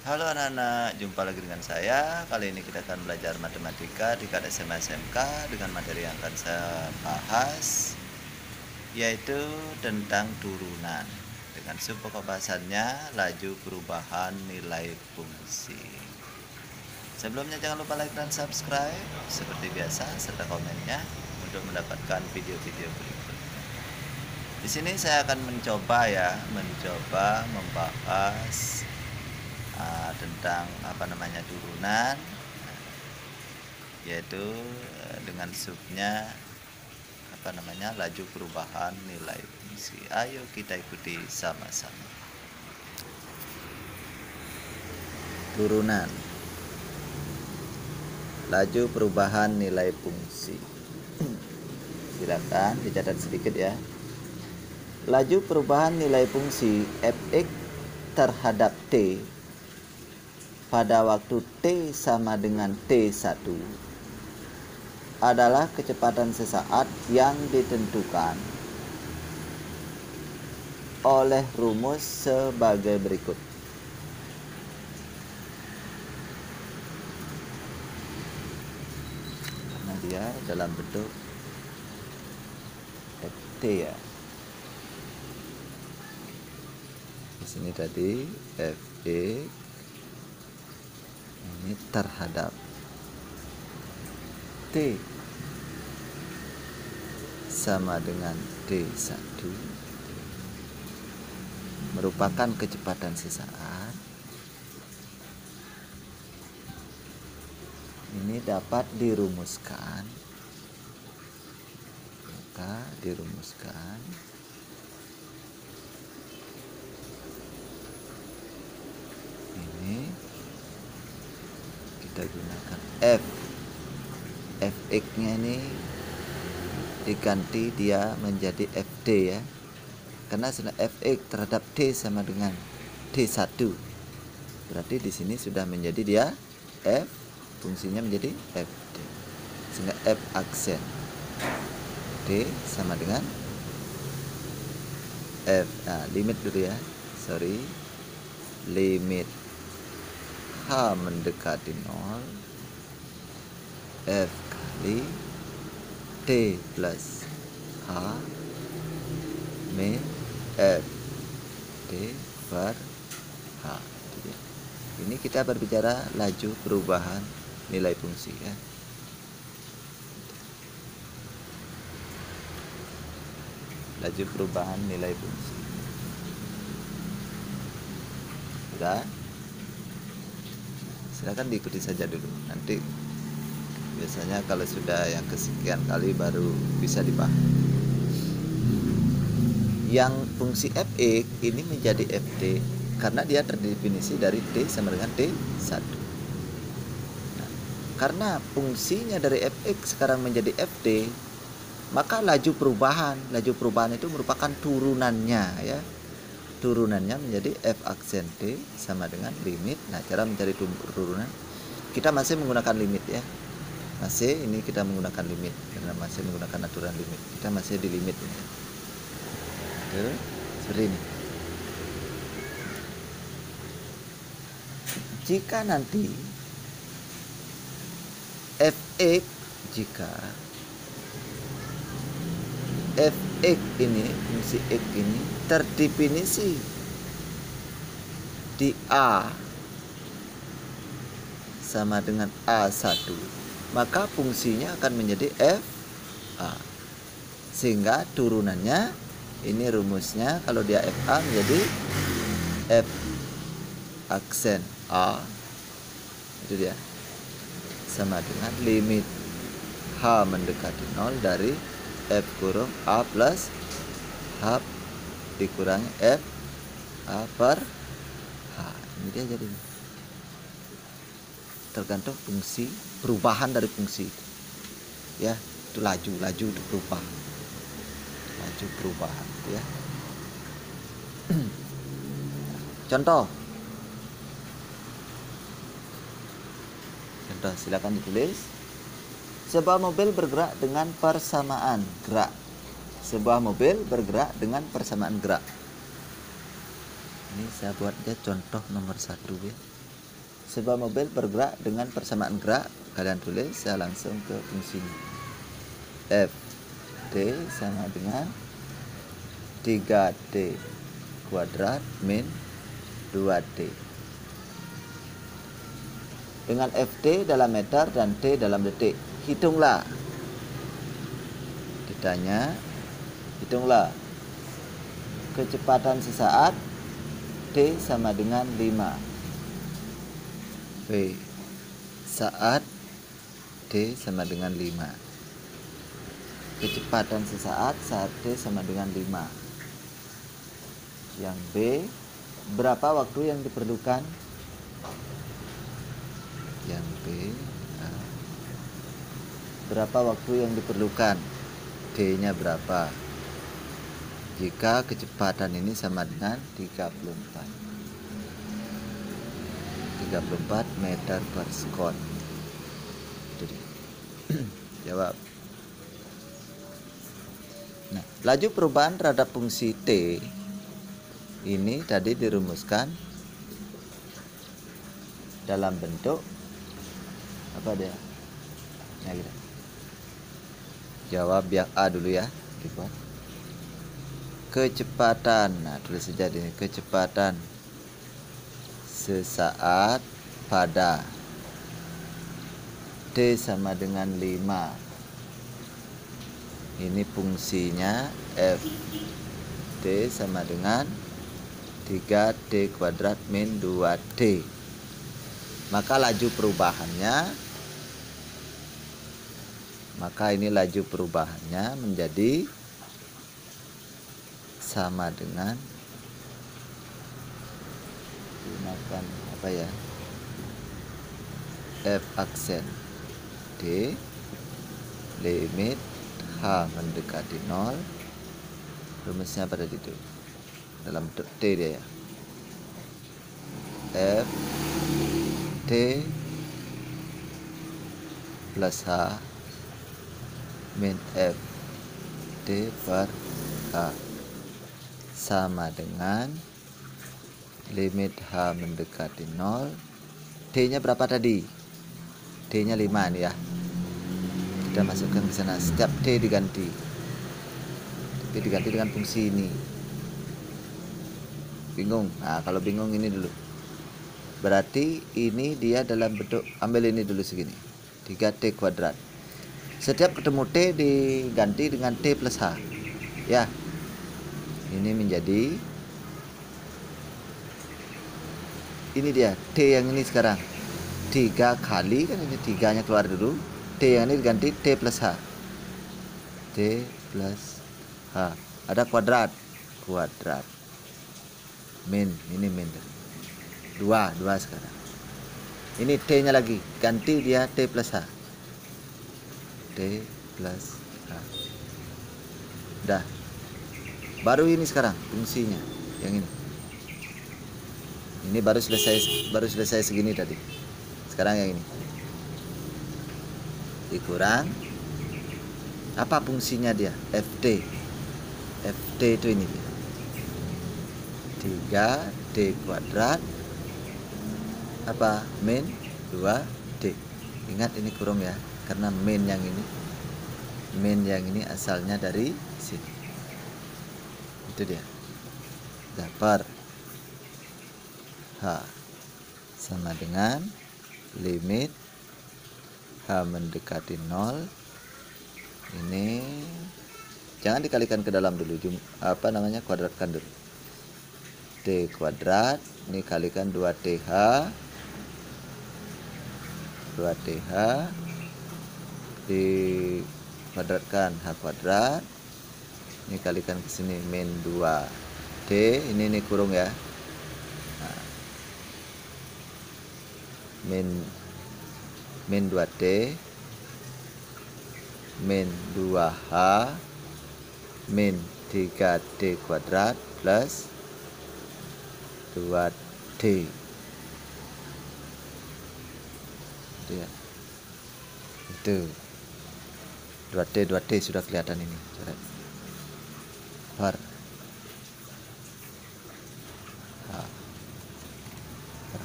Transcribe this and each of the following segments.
Halo anak-anak, jumpa lagi dengan saya. Kali ini kita akan belajar matematika di tingkat SMA SMK dengan materi yang akan saya bahas yaitu tentang turunan dengan subpokok bahasannya laju perubahan nilai fungsi. Sebelumnya jangan lupa like dan subscribe seperti biasa serta komennya untuk mendapatkan video-video berikut. Di sini saya akan mencoba membahas tentang turunan, yaitu dengan subnya laju perubahan nilai fungsi. Ayo kita ikuti sama-sama. Turunan laju perubahan nilai fungsi. Silakan dicatat sedikit ya. Laju perubahan nilai fungsi fx terhadap t pada waktu t sama dengan t1 adalah kecepatan sesaat yang ditentukan oleh rumus sebagai berikut. Karena dia dalam bentuk ft ya. Di sini tadi fx ini terhadap T sama dengan T1 merupakan kecepatan sesaat. Ini dapat dirumuskan, maka dirumuskan ini kita gunakan fx nya ini diganti dia menjadi fd ya, karena fx terhadap t sama dengan t1, berarti di sini sudah menjadi dia f, fungsinya menjadi fd, sehingga f aksen d sama dengan f. Nah, limit dulu ya, limit H mendekati 0 F kali T plus H min F T per H. Ini kita berbicara laju perubahan nilai fungsi ya. Laju perubahan nilai fungsi. Sudah? Silakan diikuti saja dulu, nanti biasanya kalau sudah yang kesekian kali baru bisa dipahami. Yang fungsi fx ini menjadi ft karena dia terdefinisi dari t sama dengan t1. Nah, karena fungsinya dari fx sekarang menjadi ft, maka laju perubahan itu merupakan turunannya ya. Turunannya menjadi f aksen t sama dengan limit. Nah, cara mencari turunan kita masih menggunakan limit ya. Ini kita menggunakan limit karena masih menggunakan aturan limit. Kita masih di limit ini. Oke, seperti ini. Jika nanti fx ini, fungsi x ini terdefinisi di A sama dengan A1, maka fungsinya akan menjadi f A, sehingga turunannya ini rumusnya kalau dia f A menjadi f aksen A, itu dia, sama dengan limit H mendekati 0 dari f kurung A plus H dikurangi f A per H. Ini dia jadi tergantung fungsi, perubahan dari fungsi itu ya. Itu laju itu berubah, laju perubahan ya. Contoh silakan ditulis. Sebuah mobil bergerak dengan persamaan gerak. Sebuah mobil bergerak dengan persamaan gerak. Ini saya buatnya contoh nomor 1 ya. sebuah mobil bergerak dengan persamaan gerak, kalian tulis, saya langsung ke fungsinya. F T sama dengan 3D kuadrat min 2D. Dengan FT dalam meter dan T dalam detik. Hitunglah. Ditanya, hitunglah. Kecepatan sesaat T sama dengan 5. V saat T sama dengan 5. Kecepatan sesaat saat T sama dengan 5. Yang B, berapa waktu yang diperlukan? Yang B, berapa waktu yang diperlukan? T-nya berapa? Jika kecepatan ini sama dengan 34 meter per sekon. Itu dia. Jawab. Nah, laju perubahan terhadap fungsi T ini tadi dirumuskan dalam bentuk apa dia? Nah, gitu. Jawab yang A dulu ya, dibuat. Kecepatan, nah tulis saja ini, kecepatan sesaat pada T sama dengan 5. Ini fungsinya F. T sama dengan 3D kuadrat min 2D. Maka laju perubahannya, menjadi sama dengan, gunakan apa ya, F aksen D limit H mendekati 0. Rumusnya pada itu dalam bentuk T dia ya. F T plus H min F T per H sama dengan limit H mendekati 0. D-nya berapa tadi? D-nya 5 nih ya. Kita masukkan ke sana. Setiap T diganti. T diganti dengan fungsi ini. Bingung? Nah, kalau bingung ini dulu. Berarti ini dia dalam bentuk, ambil ini dulu segini. 3T kuadrat. Setiap ketemu T diganti dengan T plus H. Ya. Ini menjadi, ini dia T yang ini sekarang 3 kali, kan ini 3-nya keluar dulu. T yang ini diganti T plus H. T plus H. Ada kuadrat. Min, ini min 2 sekarang. Ini T-nya lagi, ganti dia T plus H. T plus H. Dah. Baru ini sekarang fungsinya yang ini. Ini baru selesai segini tadi. Sekarang yang ini. Dikurang apa fungsinya dia? FT. FT itu ini dia. 3D kuadrat apa? Min 2D. Ingat ini kurung ya, karena min yang ini asalnya dari sini. Itu dia. Dapat H sama dengan limit H mendekati 0. Ini jangan dikalikan ke dalam dulu, kuadratkan dulu. D kuadrat, ini kalikan 2TH dikuadratkan H kuadrat, ini kalikan ke sini min 2D, ini kurung ya. Nah, min 2D min 2H min 3D kuadrat plus 2D. Itu 2D sudah kelihatan ini coret per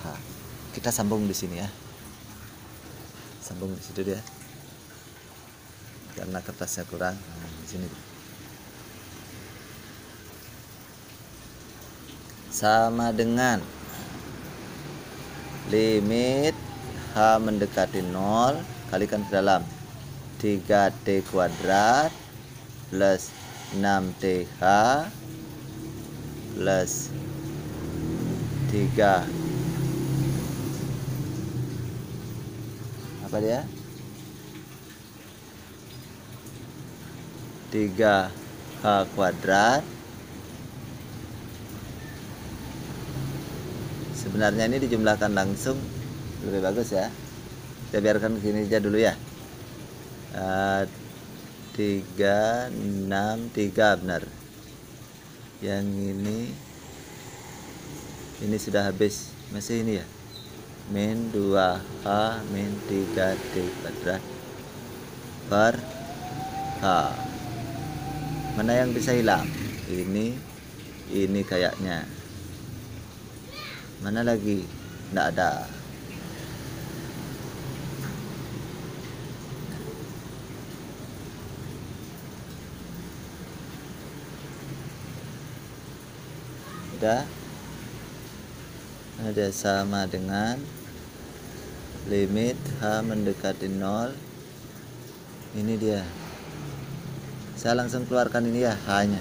H. kita sambung di sini ya. Sambung di situ dia. Karena kertasnya kurang. Nah, di sini. Sama dengan limit H mendekati 0 kalikan ke dalam 3T kuadrat plus 6TH plus 3 apa dia 3H kuadrat. Sebenarnya ini dijumlahkan langsung lebih bagus ya. Kita biarkan gini aja dulu ya. 3, 6, 3 benar. Yang ini sudah habis. Masih ini ya. Min 2H min 3T kuadrat per H. Mana yang bisa hilang? Ini kayaknya. Mana lagi? Nggak ada. Udah. Ada sama dengan limit H mendekati 0. Ini dia. Saya langsung keluarkan ini ya, H-nya.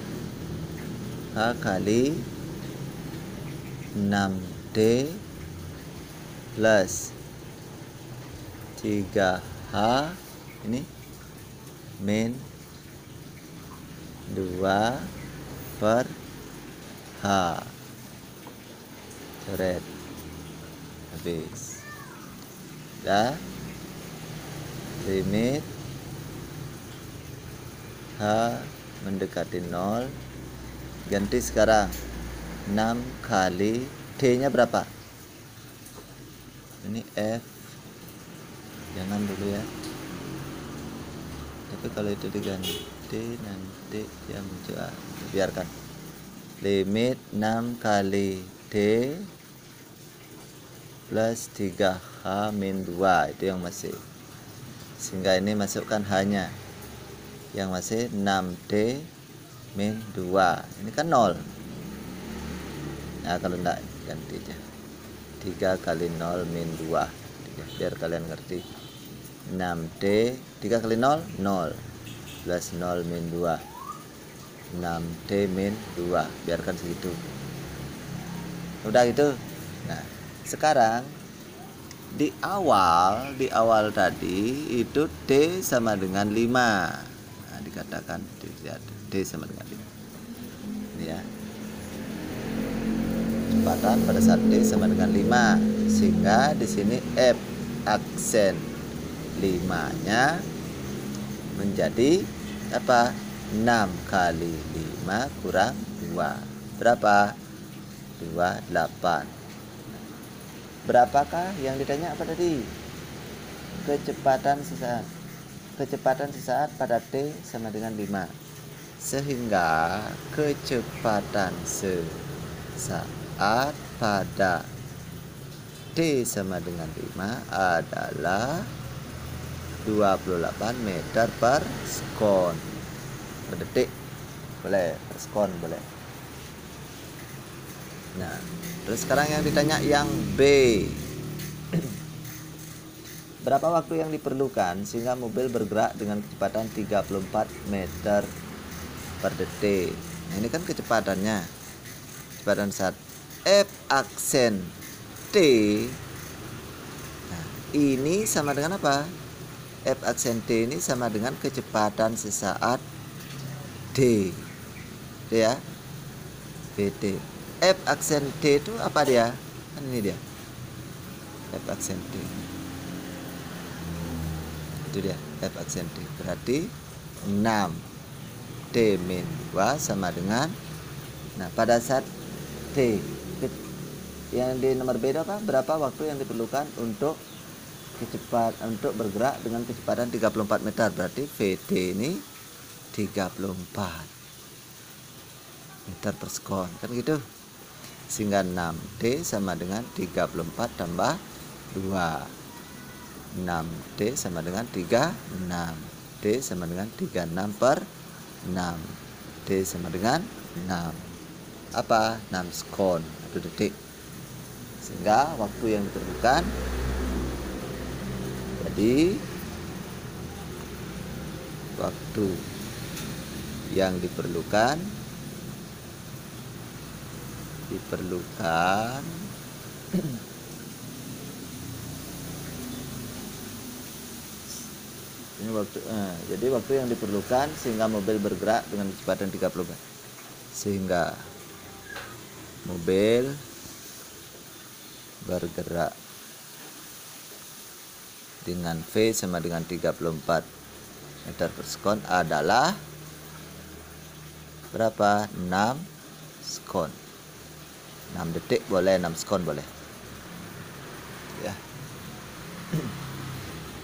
H kali 6D plus 3H ini min 2 per H. Coret. Habis. Dah. Limit H mendekati 0. Ganti sekarang 6 kali D nya berapa? Ini F. Jangan dulu ya. Tapi kalau itu diganti nanti yang muncul. Biarkan. Limit 6 kali D plus 3H min 2. Itu yang masih. Sehingga ini masukkan H-nya. Yang masih 6D min 2. Ini kan 0. Nah kalau enggak ganti aja 3 kali 0 min 2. Biar kalian ngerti. 6D 3 kali 0 0 plus 0 min 2 6D min 2. Biarkan segitu. Udah gitu. Nah sekarang di awal tadi itu D sama dengan 5. Nah dikatakan D sama dengan 5. Ini ya, kecepatan pada saat D sama dengan 5, sehingga di sini F aksen 5-nya menjadi apa? 6 kali 5 kurang 2. Berapa? 28. Berapakah yang ditanya apa tadi? Kecepatan sesaat. Kecepatan sesaat pada T sama dengan 5. Sehingga kecepatan sesaat pada T sama dengan 5 adalah 28 meter per sekon. Per detik boleh, per sekon boleh. Nah, terus sekarang yang ditanya yang B. Berapa waktu yang diperlukan sehingga mobil bergerak dengan kecepatan 34 meter per detik? Nah, ini kan kecepatannya. Kecepatan saat F aksen T. Nah, ini sama dengan apa? F aksen T ini sama dengan kecepatan sesaat D. D ya. PT. F aksen T itu apa dia? Kan ini dia. F aksen T. Itu dia, F aksen T. Berarti 6 T min 2 sama dengan, nah pada saat T yang di nomor B itu apa? Berapa waktu yang diperlukan untuk bergerak dengan kecepatan 34 meter. Berarti VT ini 34 meter per sekon, kan gitu. Sehingga 6D sama dengan 34 tambah 2. 6. D sama dengan 36. D sama dengan 36 per 6. D sama dengan 6. Apa? 6 sekon 1 detik. Sehingga waktu yang diperlukan jadi waktu yang diperlukan ini waktu jadi waktu yang diperlukan sehingga mobil bergerak dengan kecepatan 30 meter. Sehingga mobil bergerak dengan V sama dengan 34 meter per sekon adalah berapa? 6 sekon. 6 detik boleh, 6 sekon boleh ya.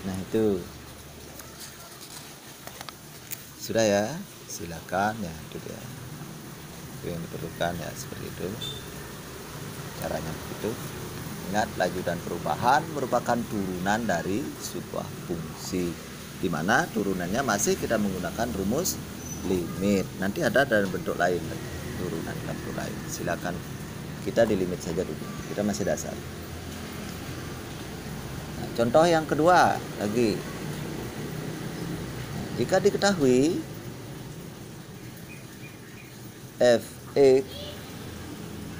Nah itu sudah ya, silakan ya, itu dia itu yang diperlukan ya, seperti itu caranya begitu. Ingat, laju dan perubahan merupakan turunan dari sebuah fungsi, di mana turunannya masih kita menggunakan rumus limit. Nanti ada dalam bentuk lain, turunan dalam bentuk lain. Silakan kita di limit saja dulu, kita masih dasar. Nah, contoh yang kedua lagi, jika diketahui fx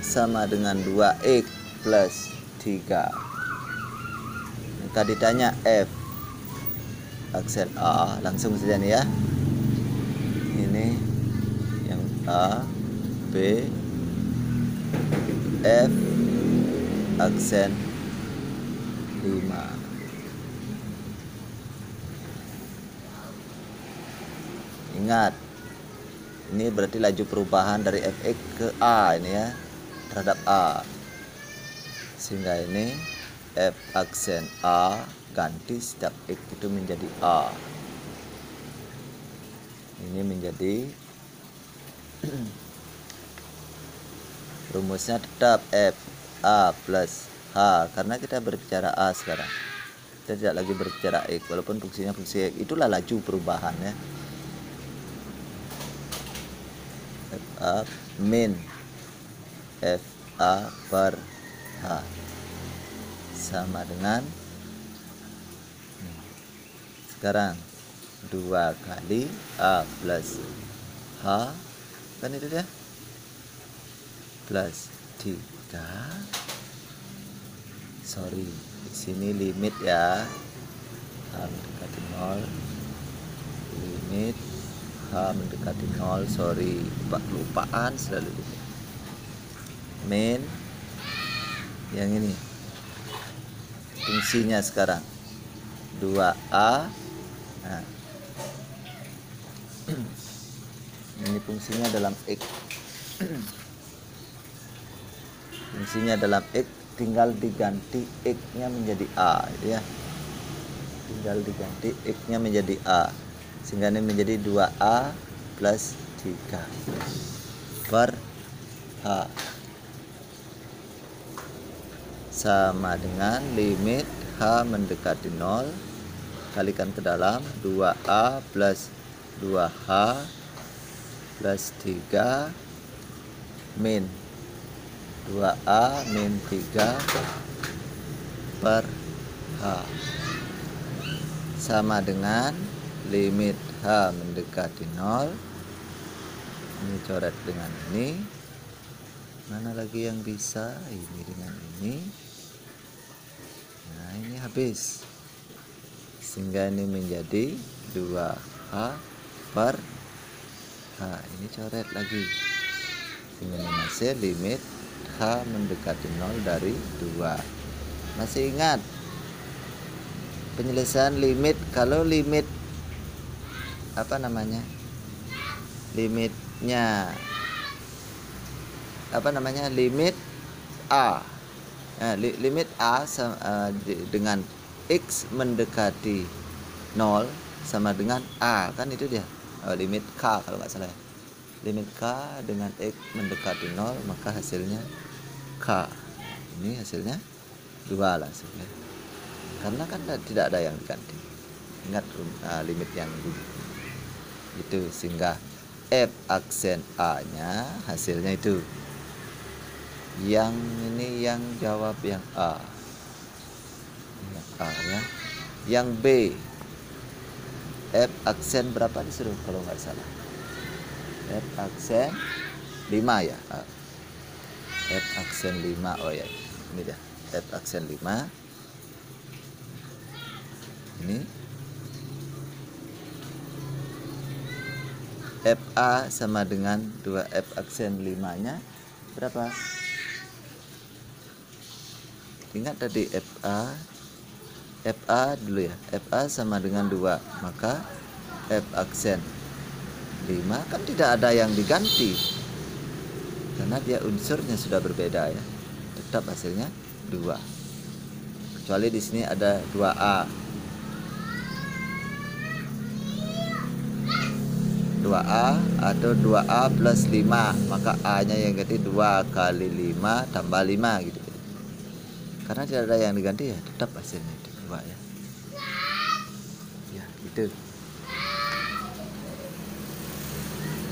sama dengan 2x plus 3, maka ditanya f aksen a, langsung saja nih ya, ini yang a, b, f aksen 5. Ingat, ini berarti laju perubahan dari fx ke a ini ya, terhadap a. Sehingga ini f aksen a ganti setiap x itu menjadi a. Ini menjadi rumusnya tetap f a plus h, karena kita berbicara a sekarang. Kita tidak lagi berbicara x, walaupun fungsinya fungsi x. Itulah laju perubahan ya. F a min f a per h sama dengan, sekarang 2 kali a plus h, kan itu dia, plus 3. Sorry, di sini limit ya, h mendekati 0, limit h mendekati 0. Sorry, kelupaan selalu gitu. Min yang ini fungsinya sekarang 2a. Nah, ini fungsinya dalam x. Fungsinya dalam x, tinggal diganti x-nya menjadi a ya. Tinggal diganti x-nya menjadi a, sehingga ini menjadi 2a plus 3 per h sama dengan limit h mendekati 0 kalikan ke dalam 2a plus 2h plus 3 min 2a min 3 per h sama dengan limit h mendekati 0. Ini coret dengan ini, mana lagi yang bisa, ini dengan ini. Nah ini habis, sehingga ini menjadi 2h per h. Ini coret lagi, sehingga ini masih limit h mendekati 0 dari 2. Masih ingat penyelesaian limit? Kalau limit apa namanya, limitnya apa namanya, limit a, limit a dengan x mendekati 0 sama dengan a, kan itu dia. Limit k kalau nggak salah ya. Limit k dengan x mendekati 0, maka hasilnya k. Ini hasilnya 2 langsung ya. karena kan tidak ada yang diganti. Ingat limit yang dulu itu, sehingga F aksen A nya hasilnya itu. Yang ini yang jawab yang A, ya. Yang B, F aksen berapa disuruh kalau nggak salah? F aksen 5 ya. F aksen 5. Oh ya, ini dah. F aksen 5. Ini FA sama dengan 2F aksen 5 nya berapa? Ingat tadi FA dulu ya. FA sama dengan 2, maka F aksen 5 kan tidak ada yang diganti karena dia unsurnya sudah berbeda ya. Tetap hasilnya 2. Kecuali di sini ada 2A. 2A atau 2A plus 5, maka A nya yang ganti 2 kali 5 tambah 5 gitu. Karena tidak ada yang diganti ya, tetap hasilnya itu 2 ya. Ya, gitu.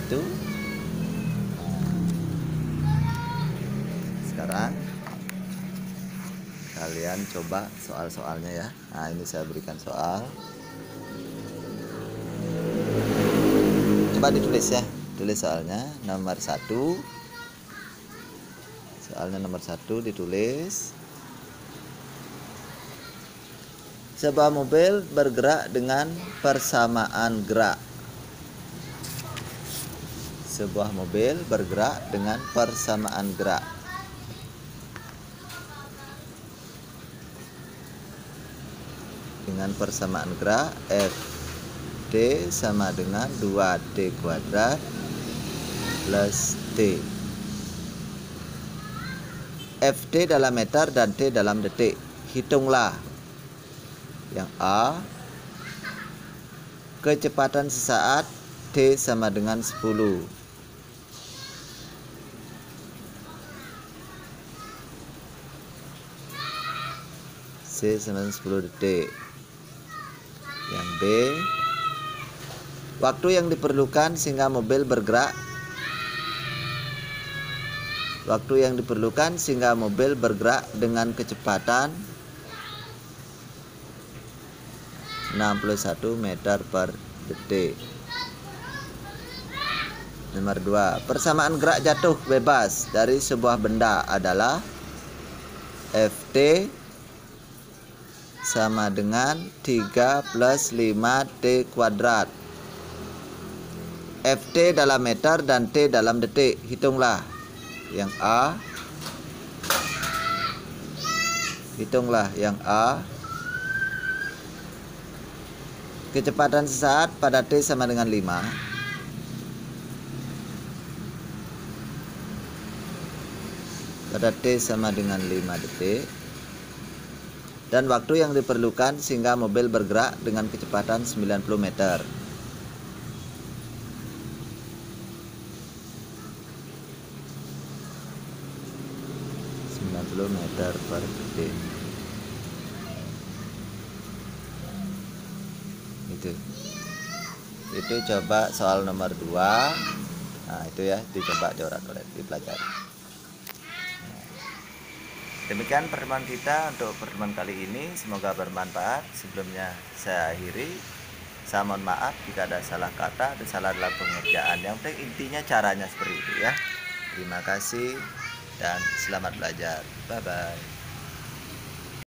Itu. Sekarang kalian coba soal-soalnya ya. Nah, ini saya berikan soal. Coba ditulis ya. Tulis soalnya nomor 1. Soalnya nomor 1 ditulis. Sebuah mobil bergerak dengan persamaan gerak. Sebuah mobil bergerak dengan persamaan gerak. Dengan persamaan gerak FD sama dengan 2D kuadrat plus T. FD dalam meter dan T dalam detik. Hitunglah. Yang A, kecepatan sesaat T sama dengan 10. C sama dengan 10 detik. Yang B, waktu yang diperlukan sehingga mobil bergerak. Waktu yang diperlukan sehingga mobil bergerak dengan kecepatan 61 meter per detik. Nomor 2, persamaan gerak jatuh bebas dari sebuah benda adalah Ft sama dengan 3 plus 5T kuadrat. Ft dalam meter dan T dalam detik. Hitunglah. Yang A. Hitunglah yang A. Kecepatan sesaat pada T sama dengan 5. Pada T sama dengan 5 detik. Dan waktu yang diperlukan sehingga mobil bergerak dengan kecepatan 90 meter. Meter per detik. Itu coba soal nomor 2. Nah, itu ya, dicoba coret-coret, dipelajari. Demikian pertemuan kita untuk pertemuan kali ini, semoga bermanfaat. Sebelumnya saya akhiri. Saya mohon maaf jika ada salah kata dan salah dalam pengerjaan. Yang penting intinya caranya seperti itu ya. Terima kasih dan selamat belajar. Bye bye.